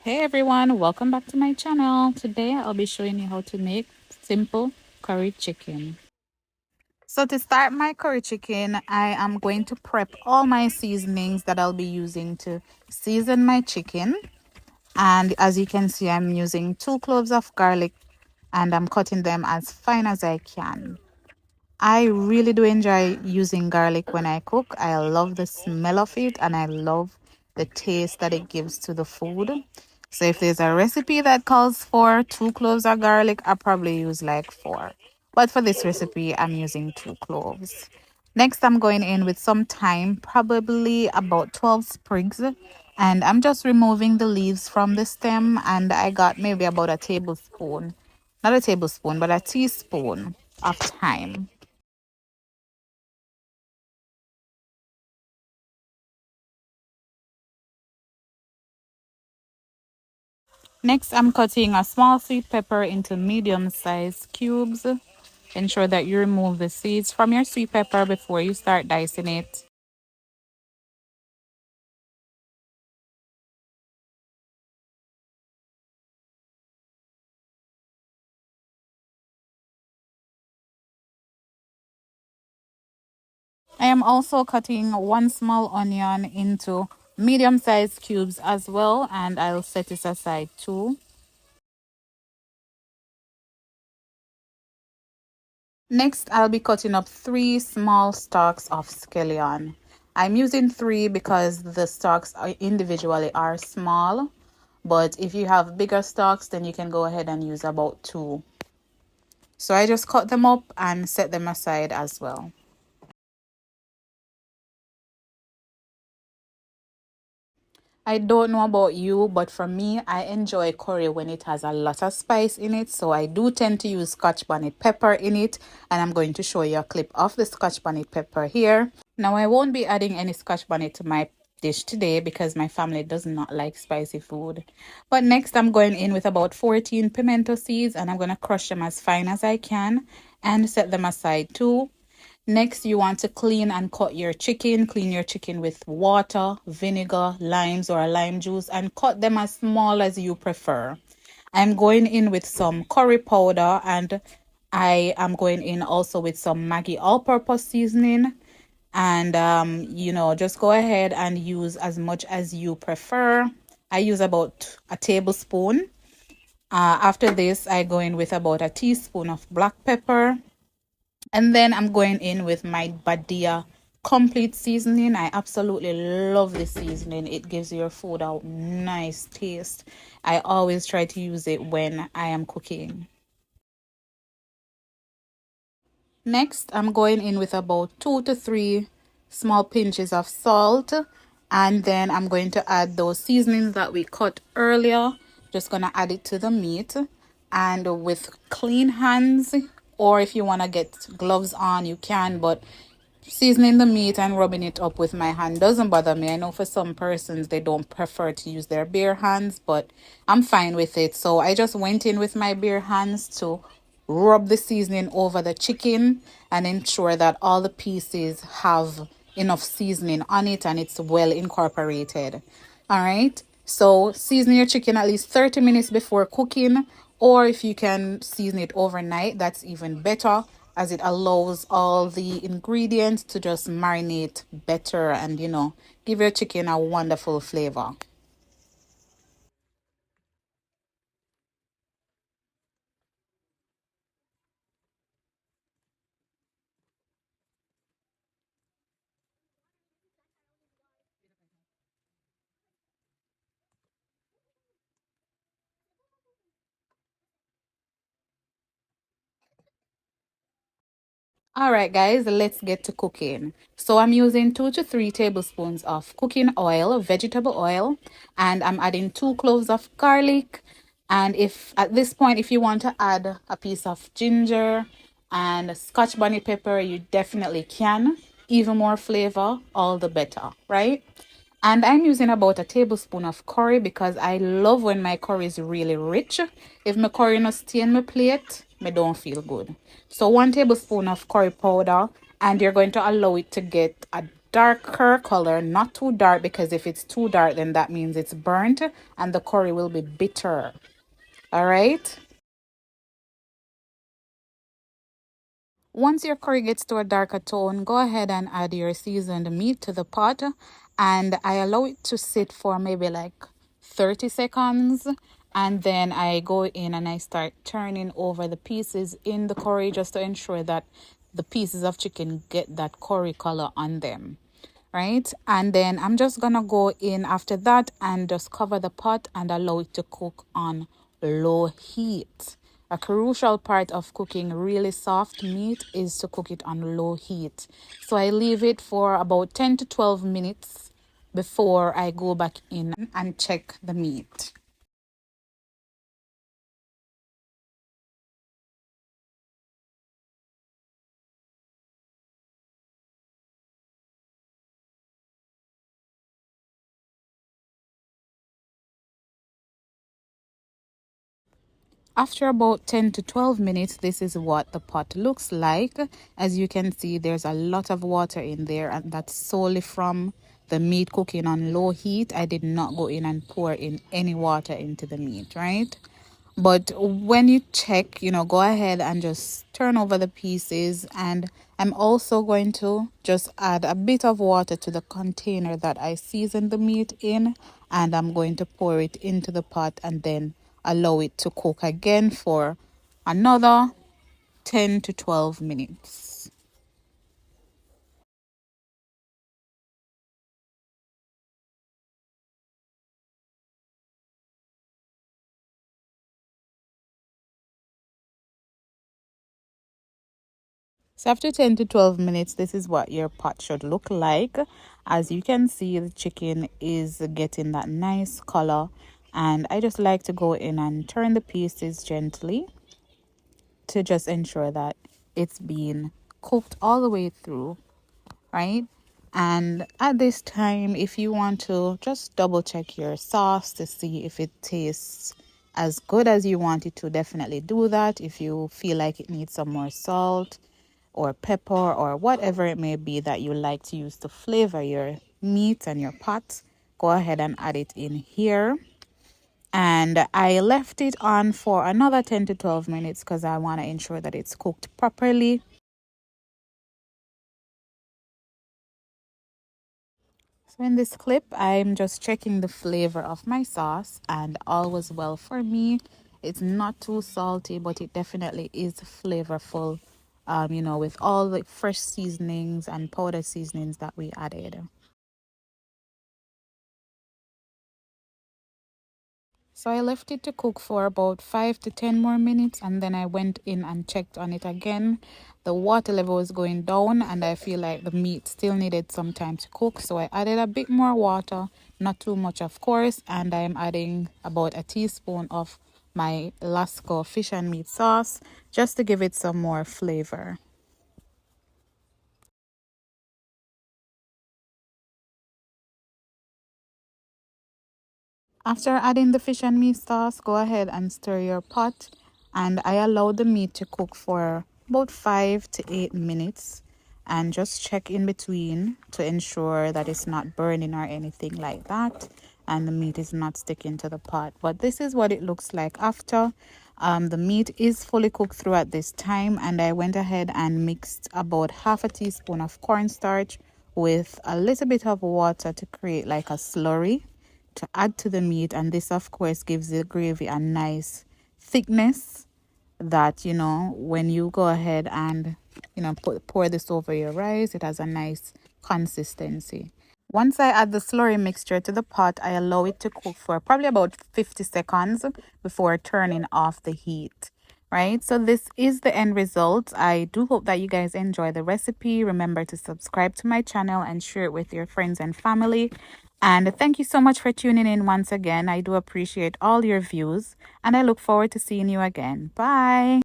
Hey everyone, welcome back to my channel. Today I'll be showing you how to make simple curry chicken. So to start my curry chicken, I am going to prep all my seasonings that I'll be using to season my chicken. And as you can see, I'm using 2 cloves of garlic and I'm cutting them as fine as I can. I really do enjoy using garlic when I cook. I love the smell of it and I love the taste that it gives to the food. So if there's a recipe that calls for 2 cloves of garlic, I probably use like 4. But for this recipe, I'm using 2 cloves. Next, I'm going in with some thyme, probably about 12 sprigs. And I'm just removing the leaves from the stem. And I got maybe about a tablespoon, not a tablespoon, but a teaspoon of thyme. Next, I'm cutting a small sweet pepper into medium-sized cubes. Ensure that you remove the seeds from your sweet pepper before you start dicing it. I am also cutting 1 small onion into medium-sized cubes as well, and I'll set it aside too. Next, I'll be cutting up 3 small stalks of scallion. I'm using 3 because the stalks individually are small, but if you have bigger stalks, then you can go ahead and use about 2. So I just cut them up and set them aside as well. I don't know about you, but for me, I enjoy curry when it has a lot of spice in it. So I do tend to use Scotch bonnet pepper in it. And I'm going to show you a clip of the Scotch bonnet pepper here. Now, I won't be adding any Scotch bonnet to my dish today because my family does not like spicy food. But next, I'm going in with about 14 pimento seeds and I'm going to crush them as fine as I can and set them aside too. Next, you want to clean and cut your chicken. Clean your chicken with water, vinegar, limes, or a lime juice and cut them as small as you prefer. I'm going in with some curry powder and I am going in also with some Maggi all-purpose seasoning. And, just go ahead and use as much as you prefer. I use about a tablespoon. After this, I go in with about a teaspoon of black pepper. And then I'm going in with my Badia complete seasoning. I absolutely love this seasoning. It gives your food a nice taste. I always try to use it when I am cooking. Next, I'm going in with about 2 to 3 small pinches of salt. And then I'm going to add those seasonings that we cut earlier. Just going to add it to the meat. And with clean hands, or if you want to get gloves on, you can. But seasoning the meat and rubbing it up with my hand doesn't bother me. I know for some persons they don't prefer to use their bare hands, but I'm fine with it. So I just went in with my bare hands to rub the seasoning over the chicken and ensure that all the pieces have enough seasoning on it and it's well incorporated. All right, so season your chicken at least 30 minutes before cooking, or if you can season it overnight, that's even better, as it allows all the ingredients to just marinate better and give your chicken a wonderful flavor. All right, guys, let's get to cooking. So I'm using 2 to 3 tablespoons of cooking oil, vegetable oil, and I'm adding 2 cloves of garlic. And if at this point, if you want to add a piece of ginger and Scotch bonnet pepper, you definitely can. Even more flavor, all the better, right? And I'm using about a tablespoon of curry because I love when my curry is really rich. If my curry not stain my plate, I don't feel good. So 1 tablespoon of curry powder, and you're going to allow it to get a darker color, not too dark, because if it's too dark, then that means it's burnt and the curry will be bitter. All right. Once your curry gets to a darker tone, go ahead and add your seasoned meat to the pot, and I allow it to sit for maybe like 30 seconds, and then I go in and I start turning over the pieces in the curry just to ensure that the pieces of chicken get that curry color on them, right? And then I'm just gonna go in after that and just cover the pot and allow it to cook on low heat. A crucial part of cooking really soft meat is to cook it on low heat. So I leave it for about 10 to 12 minutes before I go back in and check the meat. After about 10 to 12 minutes, this is what the pot looks like. As you can see, there's a lot of water in there, and that's solely from the meat cooking on low heat. I did not go in and pour in any water into the meat, right? But when you check, go ahead and just turn over the pieces. And I'm also going to just add a bit of water to the container that I seasoned the meat in. And I'm going to pour it into the pot and then allow it to cook again for another 10 to 12 minutes. So after 10 to 12 minutes, this is what your pot should look like. As you can see, the chicken is getting that nice color. And I just like to go in and turn the pieces gently to just ensure that it's being cooked all the way through, right? And at this time, if you want to just double check your sauce to see if it tastes as good as you want it to, definitely do that. If you feel like it needs some more salt or pepper or whatever it may be that you like to use to flavor your meat and your pot, go ahead and add it in here. And I left it on for another 10 to 12 minutes because I want to ensure that it's cooked properly. So in this clip, I'm just checking the flavor of my sauce, and all was well for me. It's not too salty, but it definitely is flavorful, with all the fresh seasonings and powder seasonings that we added. So I left it to cook for about 5 to 10 more minutes, and then I went in and checked on it again. The water level was going down and I feel like the meat still needed some time to cook. So I added a bit more water, not too much of course, and I'm adding about a teaspoon of my Lasco fish and meat sauce just to give it some more flavor. After adding the fish and meat sauce, go ahead and stir your pot, and I allow the meat to cook for about 5 to 8 minutes, and just check in between to ensure that it's not burning or anything like that and the meat is not sticking to the pot. But this is what it looks like after. The meat is fully cooked through at this time, and I went ahead and mixed about half a teaspoon of cornstarch with a little bit of water to create like a slurry to add to the meat. And this of course gives the gravy a nice thickness that when you go ahead and pour this over your rice, it has a nice consistency. Once I add the slurry mixture to the pot, I allow it to cook for probably about 50 seconds before turning off the heat. Right, so this is the end result. I do hope that you guys enjoy the recipe. Remember to subscribe to my channel and share it with your friends and family. And thank you so much for tuning in once again. I do appreciate all your views, and I look forward to seeing you again. Bye.